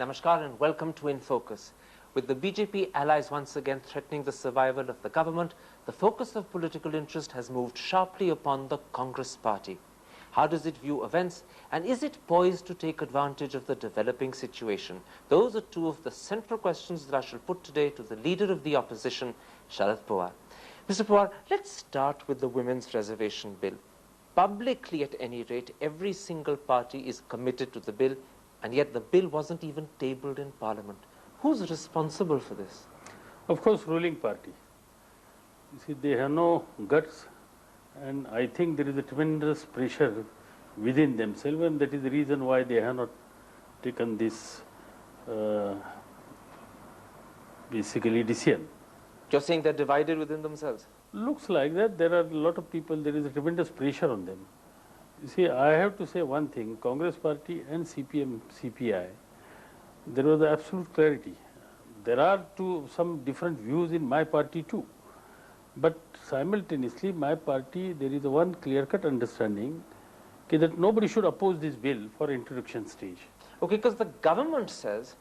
Namaskar and welcome to In Focus. With the BJP allies once again threatening the survival of the government, the focus of political interest has moved sharply upon the Congress party. How does it view events, and is it poised to take advantage of the developing situation? Those are two of the central questions that I shall put today to the leader of the opposition, Sharad Pawar. Mr. Pawar, let's start with the Women's Reservation Bill. Publicly, at any rate, every single party is committed to the bill, and yet the bill wasn't even tabled in Parliament. Who's responsible for this? Of course, ruling party. You see, they have no guts, and I think there is a tremendous pressure within themselves, and that is the reason why they have not taken this basically decision. You're saying they're divided within themselves? Looks like that. There are a lot of people, there is a tremendous pressure on them. You see, I have to say one thing, Congress party and CPM, CPI, there was absolute clarity. There are some different views in my party too. But simultaneously, my party, there is a one clear-cut understanding that nobody should oppose this bill for introduction stage. Okay, because the government says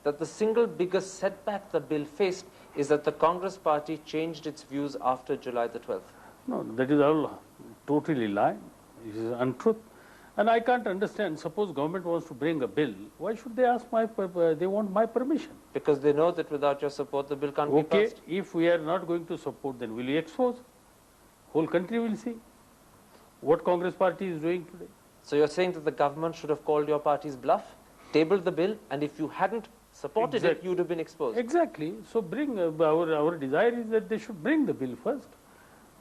that the single biggest setback the bill faced is that the Congress party changed its views after July the 12th. No, that is all totally lie. It is untruth. And I can't understand, suppose government wants to bring a bill, why should they ask they want my permission? Because they know that without your support, the bill can't be passed. Okay, if we are not going to support, then will we expose? Whole country will see what Congress party is doing today. So you're saying that the government should have called your party's bluff, tabled the bill, and if you hadn't supported it, you would have been exposed. Exactly. So bring, our desire is that they should bring the bill first.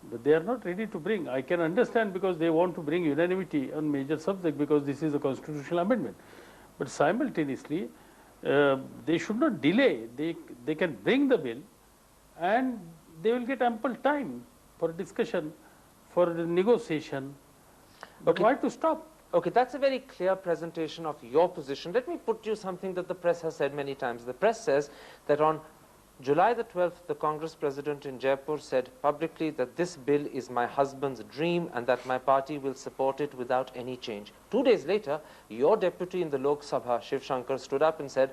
But they are not ready to bring. I can understand because they want to bring unanimity on major subject because this is a constitutional amendment. But simultaneously, they should not delay. They can bring the bill and they will get ample time for discussion, for negotiation. But why to stop? Okay, that's a very clear presentation of your position. Let me put you something that the press has said many times. The press says that on July the 12th, the Congress president in Jaipur said publicly that this bill is my husband's dream and that my party will support it without any change. 2 days later, your deputy in the Lok Sabha, Shiv Shankar, stood up and said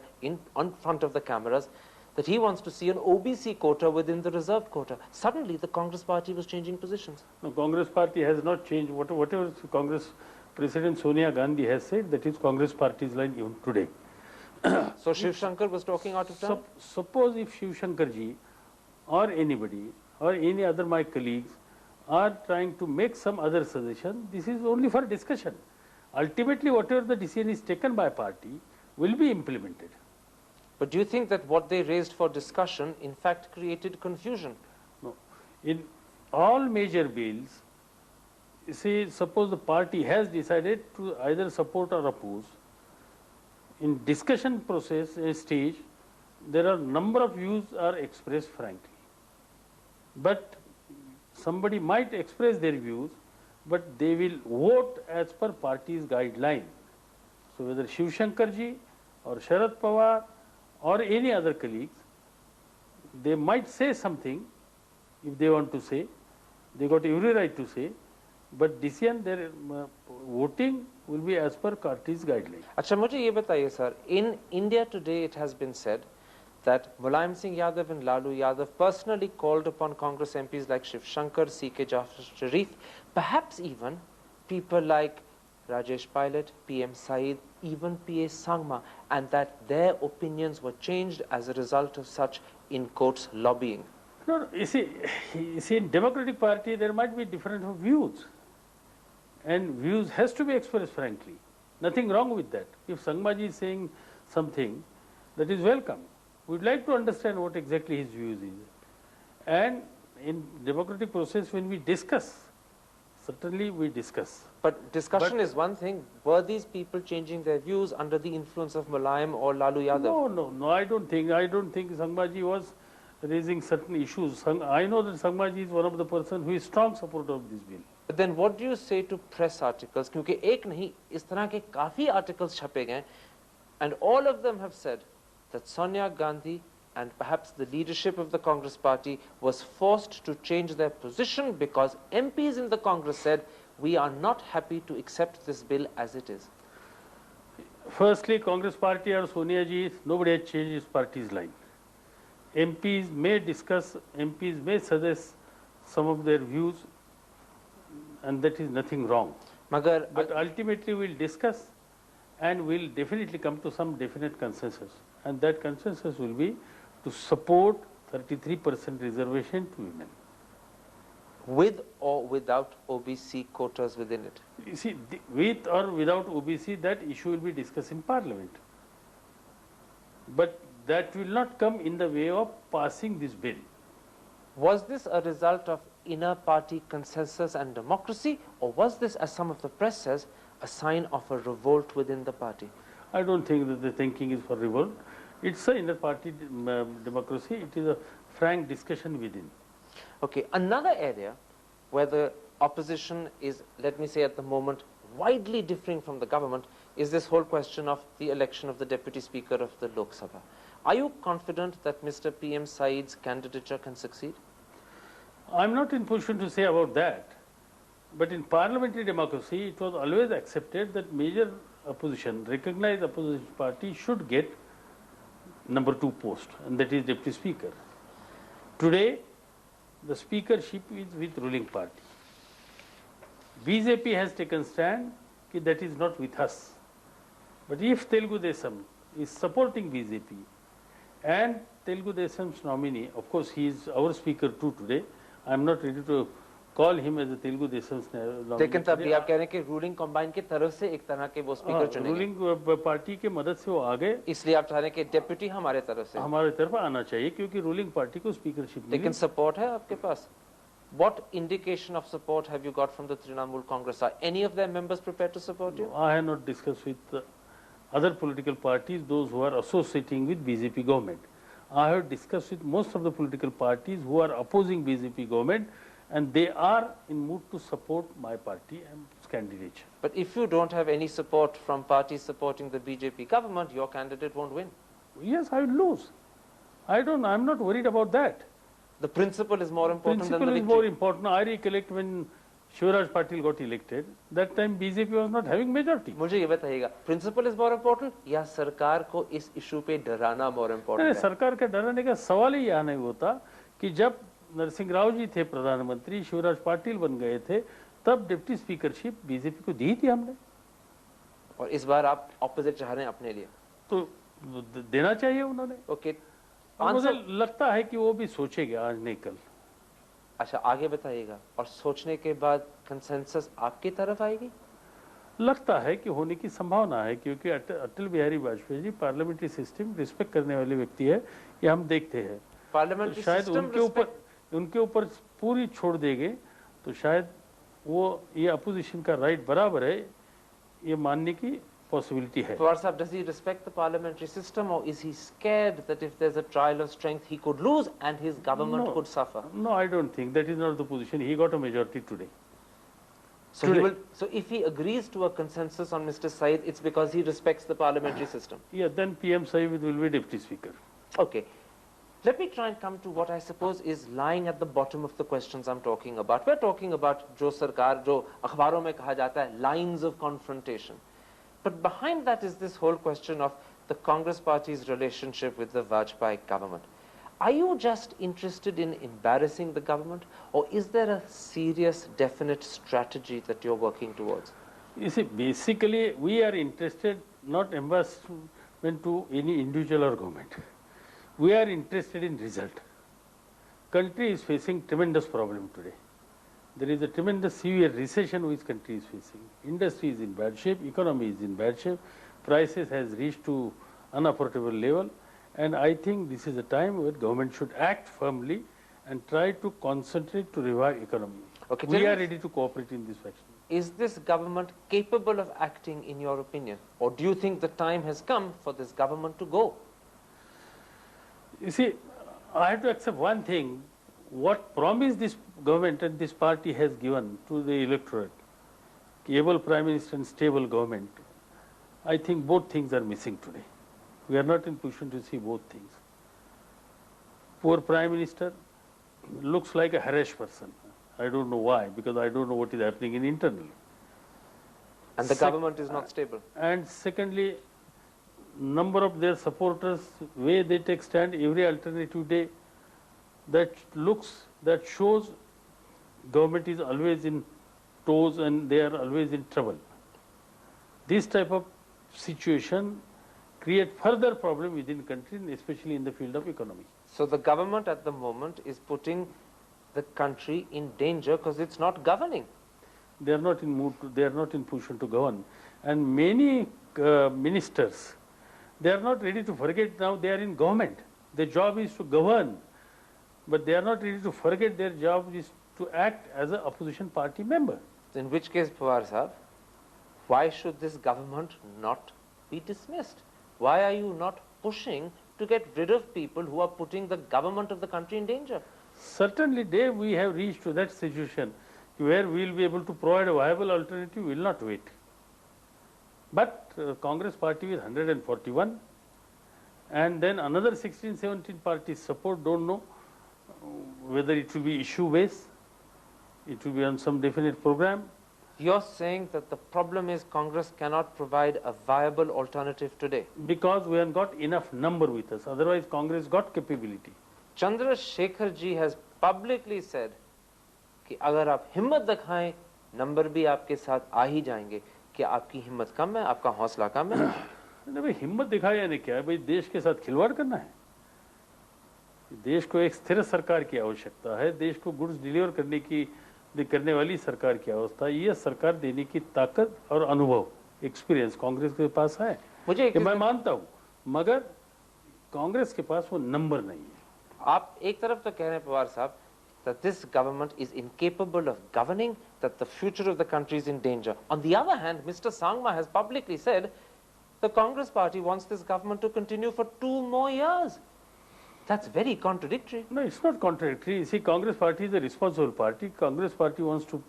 on front of the cameras that he wants to see an OBC quota within the reserved quota. Suddenly, the Congress party was changing positions. No, Congress party has not changed. Whatever Congress President Sonia Gandhi has said, that is Congress party's line even today. So Shiv Shankar was talking out of turn? Suppose if Shiv Shankar ji or anybody or any other my colleagues are trying to make some other suggestion, this is only for discussion. Ultimately, whatever the decision is taken by party will be implemented. But do you think that what they raised for discussion in fact created confusion? No. In all major bills, you see, suppose the party has decided to either support or oppose, in discussion process stage, there are number of views are expressed frankly. But somebody might express their views, but they will vote as per party's guideline. So whether Shiv Shankar ji or Sharad Pawar or any other colleagues, they might say something if they want to say. They got every right to say. But decision, their voting will be as per party's guideline. अच्छा मुझे ये बताइए sir, in India today it has been said that Mulayam Singh Yadav and Lalu Yadav personally called upon Congress MPs like Shiv Shankar, C.K. Jafar Sharif, perhaps even people like Rajesh Pilot, P.M. Saeed, even P.A. Sangma, and that their opinions were changed as a result of such, in quotes, lobbying. No, you see, in Democratic Party there might be different views. And views has to be expressed frankly. Nothing wrong with that. If Sangmaji is saying something, that is welcome. We would like to understand what exactly his views is. And in democratic process, when we discuss, certainly we discuss. But discussion is one thing. Were these people changing their views under the influence of Mulayam or Lalu Yadav? No, I don't think Sangmaji was raising certain issues. I know that Sangmaji is one of the person who is strong supporter of this bill. But then what do you say to press articles? क्योंकि एक नहीं, इस तरह के काफी articles छपे गए, and all of them have said that Sonia Gandhi and perhaps the leadership of the Congress party was forced to change their position because MPs in the Congress said, we are not happy to accept this bill as it is. Firstly, Congress party or Sonia ji, nobody has changed his party's line. MPs may discuss, MPs may suggest some of their views, and that is nothing wrong. मगर But ultimately we'll discuss and we'll definitely come to some definite consensus. And that consensus will be to support 33% reservation to women. with or without OBC quotas within it? You see, with or without OBC, that issue will be discussed in Parliament. But that will not come in the way of passing this bill. Was this a result of inner party consensus and democracy, or was this, as some of the press says, a sign of a revolt within the party? I don't think that the thinking is for revolt. It's an inner party democracy. It is a frank discussion within. Okay, another area where the opposition is, let me say at the moment, widely differing from the government is this whole question of the election of the Deputy Speaker of the Lok Sabha. Are you confident that Mr. PM Saeed's candidature can succeed? I'm not in position to say about that. But in parliamentary democracy, it was always accepted that major opposition, recognized opposition party should get number 2 post, and that is Deputy Speaker. Today, the speakership is with ruling party. BJP has taken stand that is not with us. But if Telugu Desam is supporting BJP and Telugu Desam's nominee, of course he is our speaker too today, I am not ready to call him as a Telugu Desam's nominee. लेकिन तब भी आप कह रहे हैं कि ruling combine की तरफ से एक तरह के वो स्पीकर चुनेंगे। रूलिंग पार्टी के मदद से वो आ गए, इसलिए आप चाह रहे हैं कि डेप्यूटी हमारे तरफ से हमारे तरफ आना चाहिए क्योंकि रूलिंग पार्टी को स्पीकरशिप मिली। लेकिन सपोर्ट है आपके पास? What indication of support have you got from the Trinamool Congress? Are any of their members prepared to support you? I have not discussed with other political parties, those who are associating with BJP government. I have discussed with most of the political parties who are opposing BJP government, and they are in mood to support my party and its candidature. But if you don't have any support from parties supporting the BJP government, your candidate won't win. Yes, I will lose. I'm not worried about that. The principle is more important than the Principle is victory. more important. I recollect when Shivraj Patil got elected, that time BJP was not having majority. मुझे ये बताइएगा, principle is more important या सरकार को इस issue पे डराना more important है? सरकार का डराने का सवाल ही यहाँ नहीं होता कि जब नरसिंह राव जी थे प्रधानमंत्री, शिवराज पाटिल बन गए थे, तब डिप्टी स्पीकरशिप बीजेपी को दी थी हमने। और इस बार आप ऑपोजिट चाह रहे हैं अपने लिए, तो देना चाहिए उन्होंने। ओके, मुझे लगता है कि वो भी सोचेगा आज नहीं कल। अच्छा, आगे बताइएगा। और सोचने के बाद कंसेंसस आपकी तरफ आएगी? लगता है कि होने की संभावना है क्योंकि Atal Bihari Vajpayee ji parliamentary system respect करने वाले व्यक्ति है, ये हम देखते हैं। पार्लियामेंट्री शायद उनके ऊपर पूरी छोड़ देंगे तो शायद वो ये अपोजिशन का राइट बराबर है ये मानने की possibility hai. Pawar Sahab, does he respect the parliamentary system, or is he scared that if there's a trial of strength he could lose and his government could suffer? No, I don't think that is not the position. He got a majority today. So if he agrees to a consensus on Mr. Saeed, it's because he respects the parliamentary system. Yeah, then PM Saeed will be deputy speaker. Okay. Let me try and come to what I suppose is lying at the bottom of the questions I'm talking about. We're talking about jo sarkar, jo akhbaron mein kaha jata hai, lines of confrontation. But behind that is this whole question of the Congress party's relationship with the Vajpayee government. Are you just interested in embarrassing the government, or is there a serious, definite strategy that you're working towards? You see, basically, we are interested not embarrassment to any individual or government. We are interested in result. Country is facing tremendous problem today. There is a tremendous severe recession which country is facing. Industry is in bad shape, economy is in bad shape, prices has reached to unaffordable level, and I think this is a time where government should act firmly and try to concentrate to revive economy. Okay, we are ready to cooperate in this fashion. Is this government capable of acting in your opinion, or do you think the time has come for this government to go? You see, I have to accept one thing. What promise this government and this party has given to the electorate, able Prime Minister and stable government, I think both things are missing today. We are not in position to see both things. Poor Prime Minister looks like a harassed person. I don't know why, because I don't know what is happening in internally. And the government is not stable. And secondly, number of their supporters, way they take stand every alternative day, that shows government is always in toes and they are always in trouble. This type of situation create further problem within country, especially in the field of economy. So the government at the moment is putting the country in danger because it's not governing. They are not in mood to, they are not in position to govern, and many ministers, they are not ready to forget now they are in government. Their job is to govern, but they are not ready to forget their job is to act as an opposition party member. In which case, Pawar Sahab, why should this government not be dismissed? Why are you not pushing to get rid of people who are putting the government of the country in danger? Certainly, day we have reached to that situation where we will be able to provide a viable alternative, we will not wait. But Congress party with 141 and then another 16, 17 parties support, don't know whether it will be issue based, it will be on some definite program. You're saying that the problem is Congress cannot provide a viable alternative today? Because we have got enough number with us, otherwise Congress got capability. Chandrasekhar ji has publicly said कि अगर आप हिम्मत दिखाएं number भी आपके साथ आ ही जाएंगे. क्या आपकी हिम्मत कम है, आपका हौसला कम है? नहीं भाई, हिम्मत दिखाया यानी क्या है भाई, देश के साथ खिलवाड़ करना है. देश को एक स्थिर सरकार की आवश्यकता है, देश को गुड्स डिलीवर करने वाली सरकार की अवस्था, ये सरकार देने की ताकत और अनुभव, एक्सपीरियंस कांग्रेस के पास है. मुझे मैं मानता हूँ, मगर कांग्रेस के पास वो नंबर नहीं है. आप एक तरफ तो कह रहे हैं पवार साहब that this government is incapable of governing, that the future of the country is in danger. On the other hand, Mr. Sangma has publicly said the Congress party wants this government to continue for 2 more years. That's very contradictory. No, it's not contradictory. You see, Congress party is a responsible party. Congress party wants to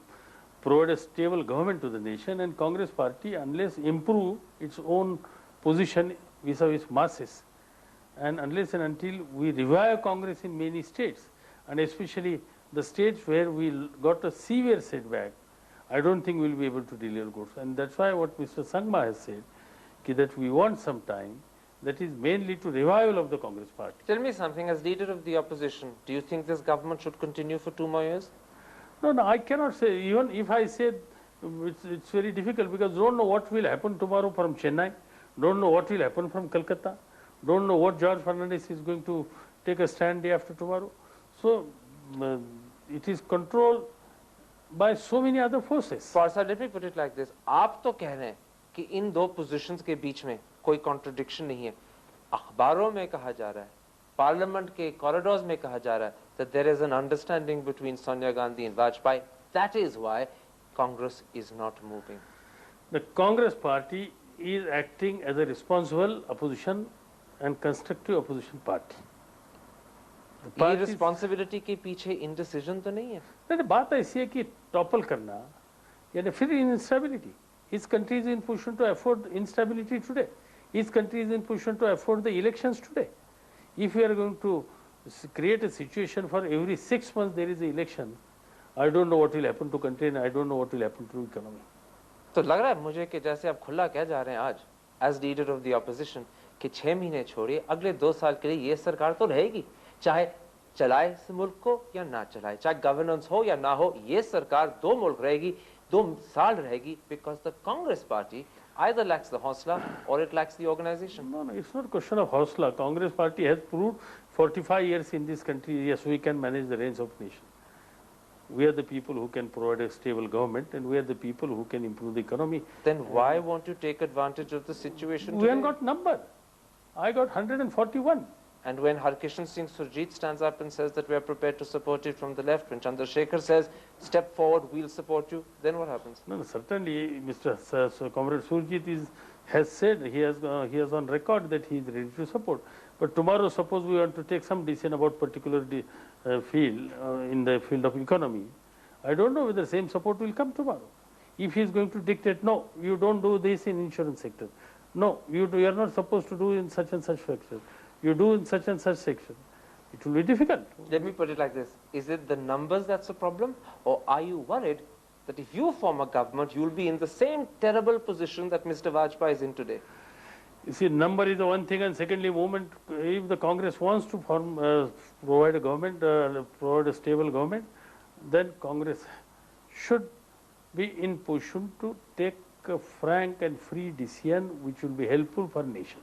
provide a stable government to the nation, and Congress party, unless improve its own position vis-a-vis masses, and unless and until we revive Congress in many states, and especially the states where we got a severe setback, I don't think we will be able to deliver goods. And that's why what Mr. Sangma has said, that we want some time, that is mainly to revival of the Congress party. Tell me something, as leader of the opposition, do you think this government should continue for 2 more years? No, I cannot say. Even if I said, it's very difficult, because don't know what will happen tomorrow from Chennai, don't know what will happen from Calcutta, don't know what George Fernandez is going to take a stand day after tomorrow. So, it is controlled by so many other forces. Sir, let me put it like this. आप तो कह रहे हैं कि इन 2 positions के बीच में कोई contradiction नहीं है. अखबारों में कहा जा रहा है, पार्लियामेंट के corridors में कहा जा रहा है that there is an understanding between Sonia Gandhi and Vajpayee. That is why Congress is not moving. The Congress party is acting as a responsible opposition and constructive opposition party. ये responsibility के पीछे indecision तो नहीं है. नहीं, बात ऐसी है कि टॉपल करना यानी फिर instability. His country is in position to afford instability today. His country is in position to afford the elections today. If we are going to create a situation for every 6 months there is an election, I don't know what will happen to country and I don't know what will happen to economy. तो लग रहा है मुझे कि जैसे आप खुला कह जा रहे हैं आज as leader of the opposition कि 6 महीने छोड़िए, अगले 2 साल के लिए ये सरकार तो रहेगी, चाहे चलाए इस मुल्क को या ना चलाए, चाहे गवर्नेंस हो या ना हो, ये सरकार 2 मुल्क रहेगी, 2 साल रहेगी, because the Congress party either lacks the hausla or it lacks the organization. No, it's not a question of hausla. Congress party has proved 45 years in this country, yes, we can manage the reins of nation. We are the people who can provide a stable government, and we are the people who can improve the economy. Then why won't you take advantage of the situation We today? haven't got number. I got 141. And when Harkishan Singh Surjeet stands up and says that we are prepared to support it from the left, when Chandrasekhar says, step forward, we'll support you, then what happens? No, certainly, Comrade Surjeet has said, he has on record that he is ready to support. But tomorrow, suppose we want to take some decision about particular field, in the field of economy, I don't know whether the same support will come tomorrow. If he is going to dictate, no, you don't do this in insurance sector. No, you are not supposed to do in such and such sector. You do in such and such section. It will be difficult. Let me put it like this. Is it the numbers that's the problem? Or are you worried that if you form a government, you'll be in the same terrible position that Mr. Vajpayee is in today? You see, number is the one thing, and secondly, movement. If the Congress wants to form, provide a government, provide a stable government, then Congress should be in position to take a frank and free decision which will be helpful for nation.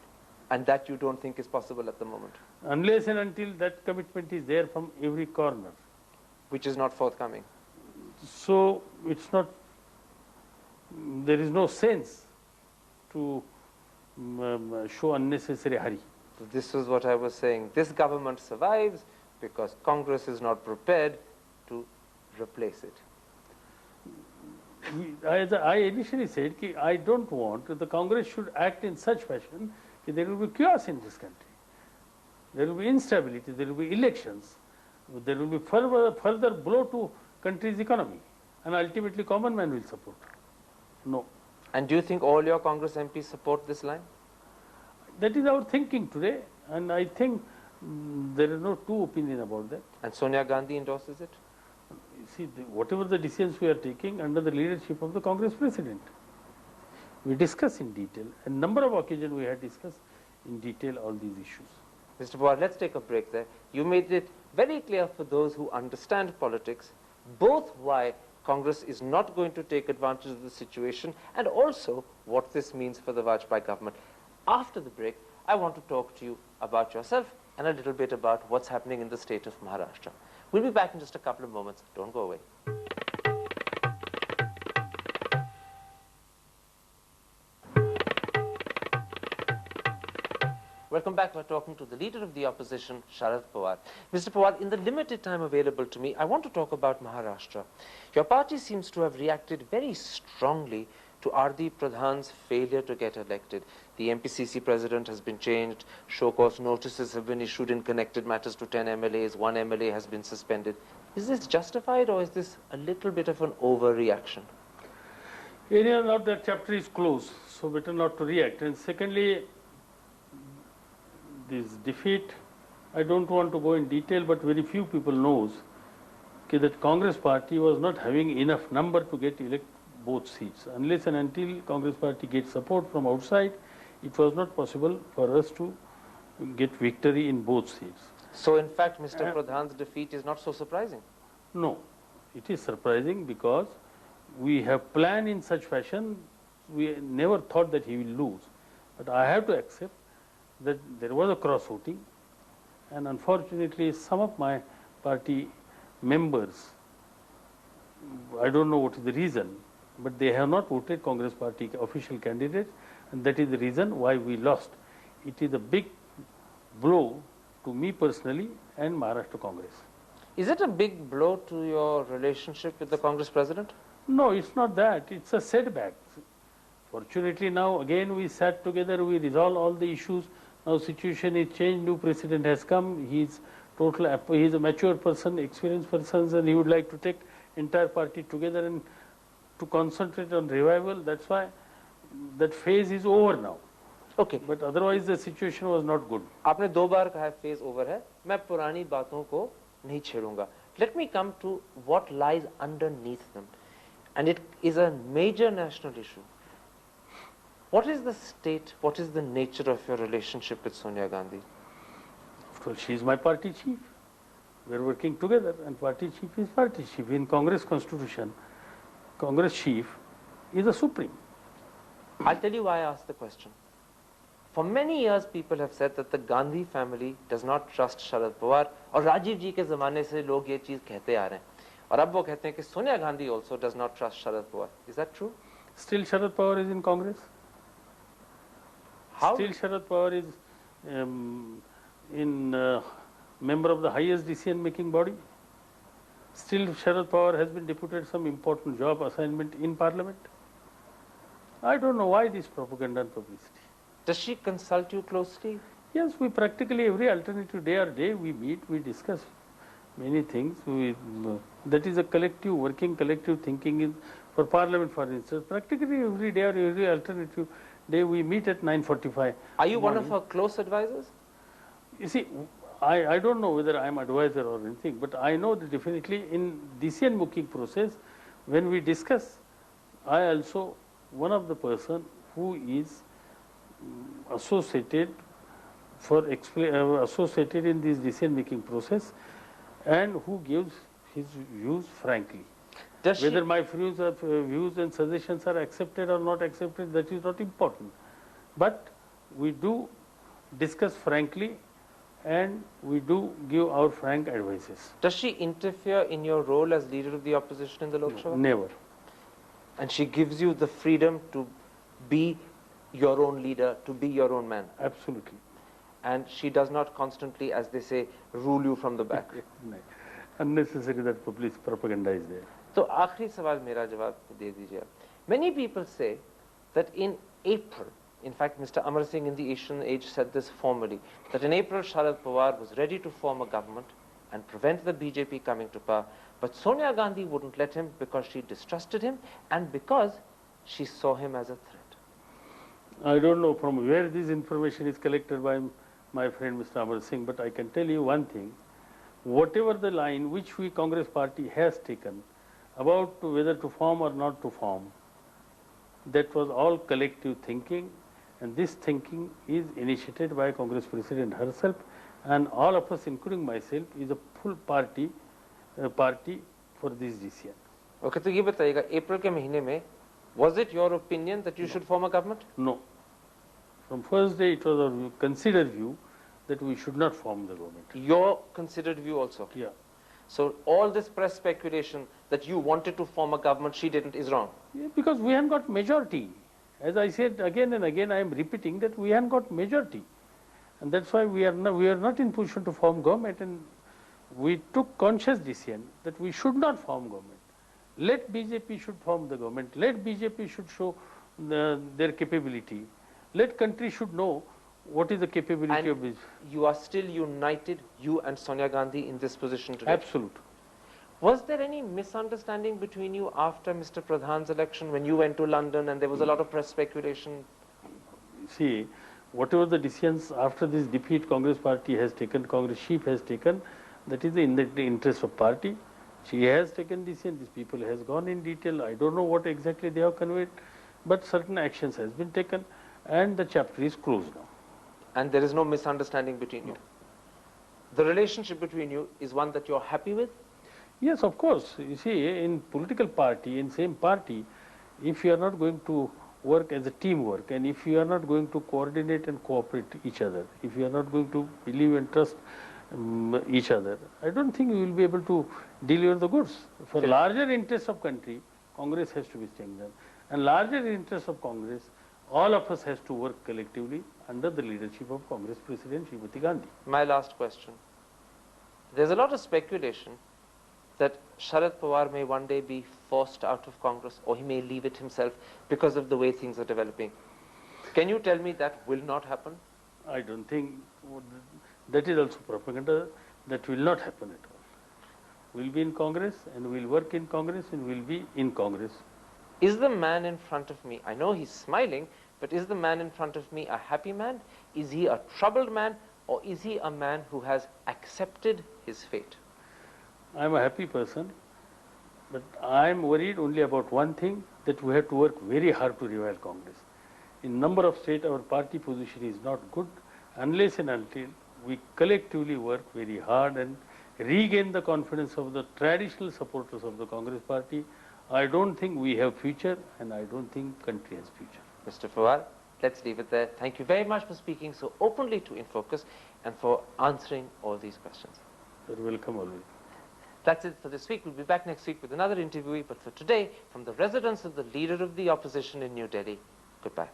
And that you don't think is possible at the moment? Unless and until that commitment is there from every corner. Which is not forthcoming? So it's not, there is no sense to show unnecessary hurry. So this is what I was saying. This government survives because Congress is not prepared to replace it. As I initially said, I don't want, the Congress should act in such fashion that there will be chaos in this country. There will be instability, there will be elections, there will be further blow to country's economy, and ultimately common man will support. No. And do you think all your Congress MPs support this line? That is our thinking today, and I think there is no two opinion about that. And Sonia Gandhi endorses it? You see, whatever the decisions we are taking under the leadership of the Congress President, we discuss in detail. A number of occasions we had discussed in detail all these issues. Mr. Pawar, let's take a break there. You made it very clear for those who understand politics, both why Congress is not going to take advantage of the situation and also what this means for the Vajpayee government. After the break, I want to talk to you about yourself and a little bit about what's happening in the state of Maharashtra. We'll be back in just a couple of moments. Don't go away. Welcome back. We're talking to the leader of the opposition, Sharad Pawar. Mr. Pawar, in the limited time available to me, I want to talk about Maharashtra. Your party seems to have reacted very strongly to R.D. Pradhan's failure to get elected. The MPCC president has been changed. Show cause notices have been issued in connected matters to 10 MLAs. 1 MLA has been suspended. Is this justified or is this a little bit of an overreaction? Anyhow, now that chapter is closed, so better not to react. And secondly, this defeat, I don't want to go in detail, but very few people knows that Congress party was not having enough number to get elect both seats. Unless and until Congress party gets support from outside, it was not possible for us to get victory in both seats. So in fact, Mr. Pradhan's defeat is not so surprising? No, it is surprising because we have planned in such fashion, we never thought that he will lose. But I have to accept that there was a cross voting, and unfortunately some of my party members, I don't know what is the reason, but they have not voted Congress party official candidate, and that is the reason why we lost. It is a big blow to me personally and Maharashtra Congress. Is it a big blow to your relationship with the Congress president? No, it's not that. It's a setback. Fortunately now again we sat together, we resolved all the issues. Now situation is changed, new president has come, he is a mature person, experienced person, and he would like to take entire party together and to concentrate on revival. That's why that phase is over now. Okay. But otherwise the situation was not good. आपने दो बार कहा है phase over है, मैं पुरानी बातों को नहीं छेड़ूंगा. Let me come to what lies underneath them, and it is a major national issue. What is the state, what is the nature of your relationship with Sonia Gandhi? Well, she is my party chief. We are working together, and party chief is party chief. In Congress constitution, Congress chief is the supreme. I'll tell you why I asked the question. For many years, people have said that the Gandhi family does not trust Sharad Pawar, और राजीव जी के ज़माने से लोग ये चीज़ कहते आ रहे हैं. और अब वो कहते हैं कि Sonia Gandhi also does not trust Sharad Pawar. Is that true? Still Sharad Pawar is in Congress. How? Still Sharad Pawar is member of the highest decision-making body. Still Sharad Pawar has been deputed some important job assignment in Parliament. I don't know why this propaganda and publicity. Does she consult you closely? Yes, we practically every alternative day we meet, we discuss many things. That is a collective, working collective thinking for Parliament, for instance. Practically every day or every alternative day we meet at 9:45. Are you one of her close advisors? You see, I don't know whether I am advisor or anything, but I know that definitely in decision making process, when we discuss, I also one of the person who is associated associated in this decision-making process, and who gives his views frankly. Does Whether she, my views and suggestions are accepted or not accepted, that is not important. But we do discuss frankly, and we do give our frank advices. does she interfere in your role as leader of the opposition in the Lok Sabha? Never. And she gives you the freedom to be your own leader, to be your own man. Absolutely. And she does not constantly, as they say, rule you from the back. Unnecessary that public propaganda is there. So, आखिरी सवाल मेरा जवाब दे दीजिए आप. Many people say that in April, in fact, Mr. Amar Singh in the Asian Age said this formally, that in April Sharad Pawar was ready to form a government and prevent the BJP coming to power, but Sonia Gandhi wouldn't let him because she distrusted him and because she saw him as a threat. I don't know from where this information is collected by my friend Mr. Amar Singh, but I can tell you one thing. Whatever the line which we Congress party has taken about whether to form or not to form, that was all collective thinking, and this thinking is initiated by Congress President herself, and all of us, including myself, is a full party for this decision. Okay, तो ये बताइएगा, April के महीने में, was it your opinion that you should form a government? No. From first day, it was a considered view that we should not form the government. Your considered view also? Yeah. So all this press speculation that you wanted to form a government, she didn't, is wrong? Yeah, because we haven't got majority. As I said again and again, I am repeating that we haven't got majority. And that's why we are not in position to form government, and we took conscious decision that we should not form government. Let BJP should form the government. Let BJP should show their capability. Let country should know what is the capability of this. You are still united, you and Sonia Gandhi, in this position today? Absolute. Was there any misunderstanding between you after Mr. Pradhan's election when you went to London and there was a lot of press speculation? See, whatever the decisions after this defeat Congress party has taken, Congress chief has taken, that is in the interest of party. She has taken decision, these people has gone in detail. I don't know what exactly they have conveyed, but certain actions has been taken, and the chapter is closed now. And there is no misunderstanding between you? The relationship between you is one that you're happy with? Yes, of course. You see, in political party, in same party, if you are not going to work as a teamwork, and if you are not going to coordinate and cooperate each other, if you are not going to believe and trust each other, I don't think you will be able to deliver the goods. For larger interests of country, Congress has to be strengthened. And larger interests of Congress, all of us has to work collectively under the leadership of Congress President Srimati Gandhi. My last question. There's a lot of speculation that Sharad Pawar may one day be forced out of Congress, or he may leave it himself because of the way things are developing. Can you tell me that will not happen? I don't think that is also propaganda. That will not happen at all. We'll be in Congress, and we'll work in Congress, and we'll be in Congress. Is the man in front of me, I know he's smiling, but is the man in front of me a happy man? Is he a troubled man, or is he a man who has accepted his fate? I am a happy person, but I am worried only about one thing, that we have to work very hard to revive Congress. In number of states, our party position is not good unless and until we collectively work very hard and regain the confidence of the traditional supporters of the Congress party. I don't think we have future, and I don't think country has future. Mr. Pawar, let's leave it there. Thank you very much for speaking so openly to InFocus and for answering all these questions. You're welcome always. That's it for this week. We'll be back next week with another interviewee, but for today, from the residence of the leader of the opposition in New Delhi, goodbye.